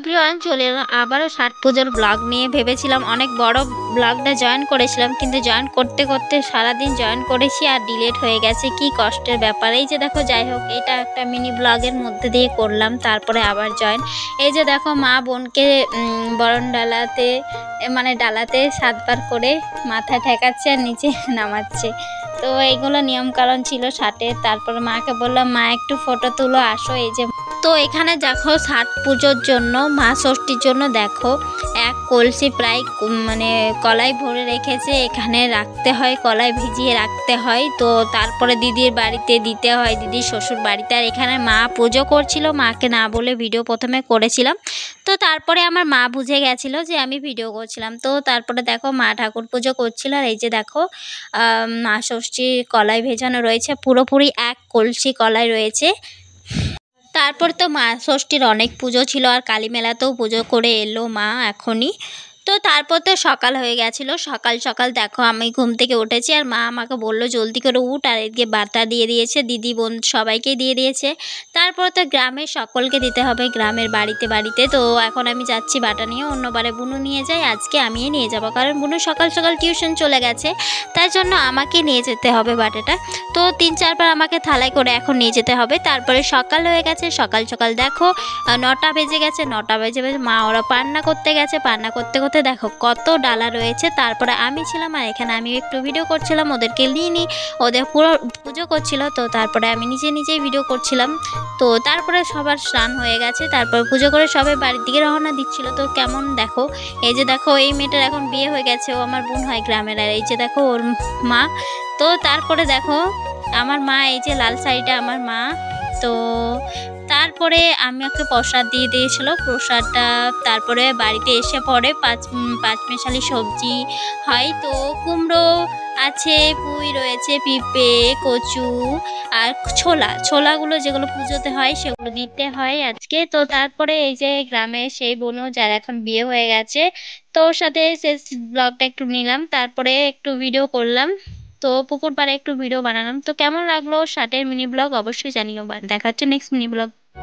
Everyone, চলে এলাম আবারও ষাট পুজোর ব্লগ নিয়ে। ভেবেছিলাম অনেক বড় ব্লগটা জয়েন করেছিলাম, কিন্তু জয়েন করতে করতে সারাদিন জয়েন করেছি আর ডিলেট হয়ে গেছে। কি কষ্টের ব্যাপার। এই যে দেখো, যাই হোক, এটা একটা মিনি ব্লগের মধ্যে দিয়ে করলাম, তারপরে আবার জয়েন। এই যে দেখো, মা বোনকে বরণ ডালাতে মানে ডালাতে 7বার করে মাথা ঠেকাচ্ছে আর নিচে নামাচ্ছে। তো এইগুলো নিয়মকানুন ছিল ষাটের। তারপরে মাকে বললাম, মা একটু ফটো তুলো, আসো। এই যে তো এখানে দেখো, ষাট পুজোর জন্য, মা ষষ্ঠীর জন্য দেখো, এক কলসি প্রায় মানে কলাই ভরে রেখেছে। এখানে রাখতে হয়, কলাই ভিজিয়ে রাখতে হয়। তো তারপরে দিদির বাড়িতে দিতে হয়, দিদির শ্বশুর বাড়িতে। আর এখানে মা পুজো করছিল, মাকে না বলে ভিডিও প্রথমে করেছিলাম। তো তারপরে আমার মা বুঝে গেছিলো যে আমি ভিডিও করছিলাম। তো তারপরে দেখো, মা ঠাকুর পুজো করছিল। আর এই যে দেখো, মা ষষ্ঠীর কলাই ভেজানো রয়েছে, পুরোপুরি এক কলসি কলাই রয়েছে। তারপর তো মা ষষ্ঠীর অনেক পুজো ছিল, আর কালী মেলাতেও পুজো করে এলো মা এখনই। তো তারপর তো সকাল হয়ে গেছিলো। সকাল সকাল দেখো, আমি ঘুম থেকে উঠেছি আর মা আমাকে বললো জলদি করে উঠ, আর এদিকে বাটা দিয়ে দিয়েছে, দিদি বোন সবাইকে দিয়ে দিয়েছে। তারপর তো গ্রামের সকলকে দিতে হবে, গ্রামের বাড়িতে বাড়িতে। তো এখন আমি যাচ্ছি বাটা নিয়ে। অন্যবারে বুনু নিয়ে যাই, আজকে আমিই নিয়ে যাব, কারণ বুনু সকাল সকাল টিউশন চলে গেছে, তাই জন্য আমাকে নিয়ে যেতে হবে বাটাটা। তো 3-4বার আমাকে থালায় করে এখন নিয়ে যেতে হবে। তারপরে সকাল হয়ে গেছে, সকাল সকাল দেখো 9টা বেজে গেছে। 9টা বেজে মা ওরা পান্না করতে গেছে। পান্না করতে করতে দেখো কত ডালা রয়েছে। তারপরে আমি ছিলাম, আর এখানে আমি একটু ভিডিও করছিলাম, ওদেরকে নিয়ে ওদের পুরো পুজো করছিল। তো তারপরে আমি নিজেই ভিডিও করছিলাম। তো তারপরে সবার স্নান হয়ে গেছে, তারপরে পুজো করে সবাই বাড়ির দিকে রওনা দিচ্ছিল। তো কেমন দেখো, এই যে দেখো, এই মেয়েটার এখন বিয়ে হয়ে গেছে, ও আমার বোন হয় গ্রামের। আর এই যে দেখো ওর মা। তো তারপরে দেখো আমার মা, এই যে লাল শাড়িটা আমার মা। তো তারপরে আমাকে প্রসাদ দিয়ে দিয়েছিল, প্রসাদটা তারপরে বাড়িতে এসে পরে পাঁচমেশালি সবজি হয়। তো কুমড়ো আছে, পুঁই রয়েছে, পেঁপে, কচু আর ছোলাগুলো যেগুলো পুজোতে হয় সেগুলো দিতে হয় আজকে। তো তারপরে এই যে গ্রামে সেই বোনও, যার এখন বিয়ে হয়ে গেছে, তো ওর সাথে শেষ ব্লগটা একটু নিলাম, তারপরে একটু ভিডিও করলাম। তো পুকুর পাড়ে একটু ভিডিও বানালাম। তো কেমন লাগলো ষাটের মিনি ব্লগ অবশ্যই জানিও। দেখা হচ্ছে নেক্সট মিনি ব্লগ।